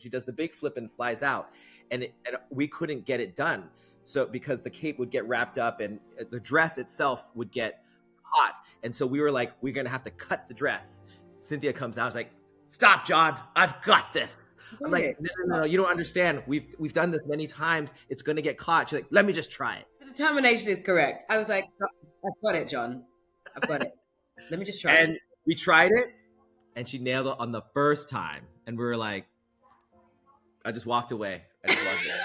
She does the big flip and flies out, and we couldn't get it done. So because the cape would get wrapped up and the dress itself would get hot. And so we were like, we're going to have to cut the dress. Cynthia comes out. I was like, stop, Jon. I've got this. I'm like, no, you don't understand. We've done this many times. It's going to get caught. She's like, let me just try it. The determination is correct. I was like, stop. I've got it, Jon. I've got it. Let me just try it. And we tried it, and she nailed it on the first time. And we were like, I just walked away. I just walked away.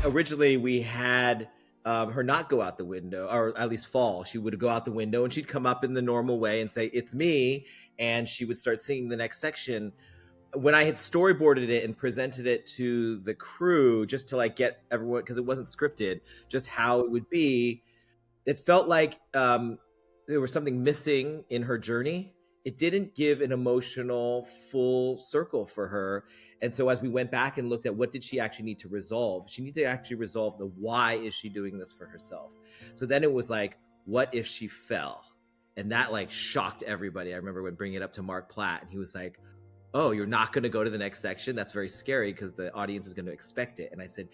Originally, we had her not go out the window, or at least fall. She would go out the window and she'd come up in the normal way and say, it's me. And she would start singing the next section. When I had storyboarded it and presented it to the crew, just to like get everyone, because it wasn't scripted, just how it would be, it felt like there was something missing in her journey. It didn't give an emotional full circle for her. And so as we went back and looked at what did she actually need to resolve, she needed to actually resolve the why is she doing this for herself. So then it was like, what if she fell? And that like shocked everybody. I remember when bringing it up to Mark Platt, and he was like, oh, you're not going to go to the next section? That's very scary because the audience is going to expect it. And I said,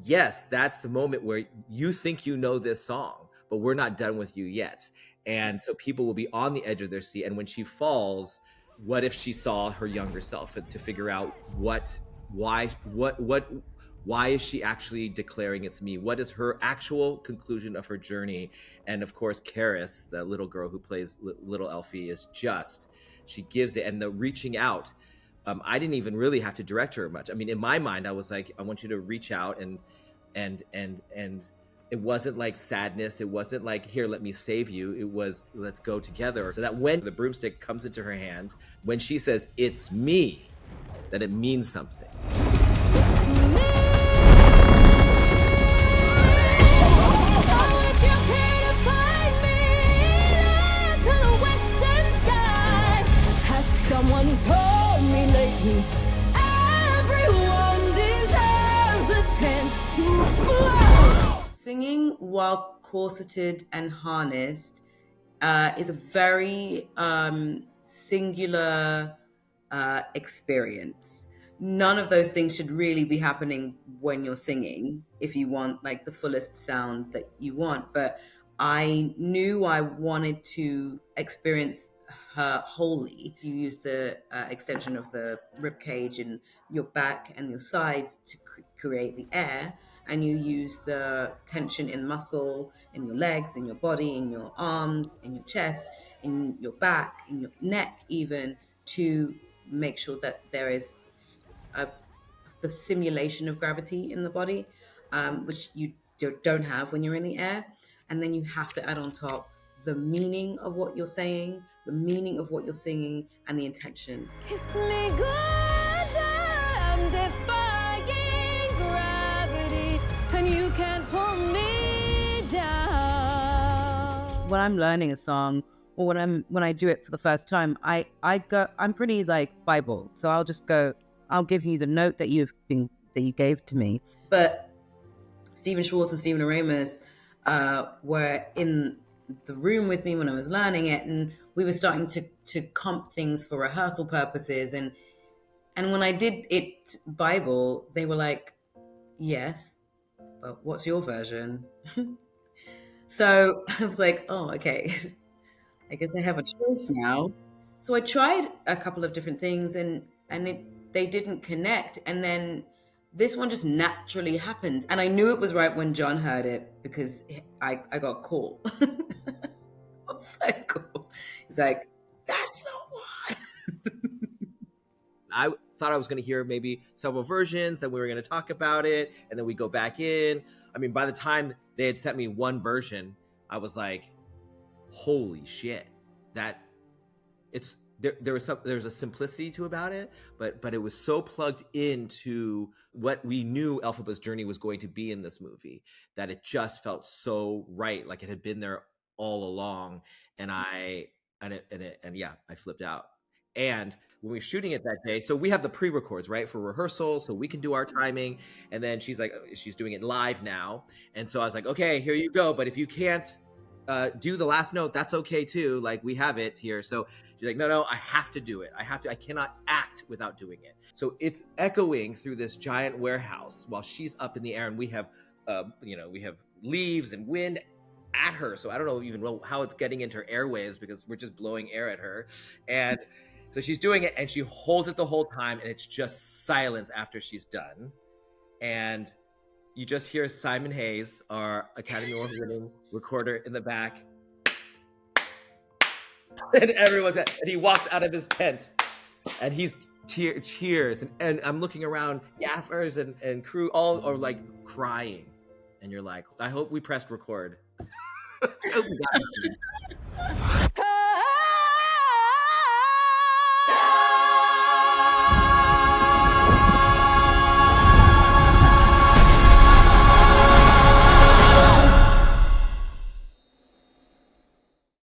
yes, that's the moment where you think you know this song, but we're not done with you yet. And so people will be on the edge of their seat. And when she falls, what if she saw her younger self, to figure out why is she actually declaring it's me? What is her actual conclusion of her journey? And of course, Karis, the little girl who plays little Elfie, is just, she gives it. And the reaching out, I didn't even really have to direct her much. I mean, in my mind, I was like, I want you to reach out and it wasn't like sadness. It wasn't like, here, let me save you. It was, let's go together. So that when the broomstick comes into her hand, when she says, it's me, that it means something. Someone told me lately, everyone deserves a chance to fly. Singing while corseted and harnessed is a very singular experience. None of those things should really be happening when you're singing if you want like the fullest sound that you want. But I knew I wanted to experience her wholly. You use the extension of the rib cage in your back and your sides to create the air, and you use the tension in muscle in your legs, in your body, in your arms, in your chest, in your back, in your neck even, to make sure that there is the simulation of gravity in the body, which you don't have when you're in the air. And then you have to add on top the meaning of what you're saying, the meaning of what you're singing, and the intention. Kiss me good, I'm defying gravity, and you can't pull me down. When I'm learning a song, or when I do it for the first time, I'm pretty like Bible. So I'll just go, I'll give you the note that you gave to me. But Stephen Schwartz and Stephen Aramis were in the room with me when I was learning it, and we were starting to comp things for rehearsal purposes, and when I did it Bible, they were like, yes, but what's your version? So I was like, oh, okay, I guess I have a choice now. So I tried a couple of different things, and they didn't connect, and then this one just naturally happened. And I knew it was right when Jon heard it, because I got a call. So cool. He's like, that's not one. I thought I was going to hear maybe several versions, then we were going to talk about it, and then we go back in. I mean, by the time they had sent me one version, I was like, holy shit, there's a simplicity to about it, but it was so plugged into what we knew Elphaba's journey was going to be in this movie that it just felt so right, like it had been there all along. And I flipped out. And when we were shooting it that day, so we have the pre-records, right, for rehearsal, so we can do our timing. And then she's like, she's doing it live now. And so I was like, okay, here you go. But if you can't do the last note, that's okay too. Like, we have it here. So she's like, no, I have to do it. I cannot act without doing it. So it's echoing through this giant warehouse while she's up in the air, and we have, we have leaves and wind at her. So I don't know how it's getting into her airwaves because we're just blowing air at her. And so she's doing it and she holds it the whole time, and it's just silence after she's done. And you just hear Simon Hayes, our Academy Award-winning recorder, in the back. And and he walks out of his tent and he's cheers. And I'm looking around, gaffers and crew all are like crying. And you're like, I hope we pressed record. I hope we got it.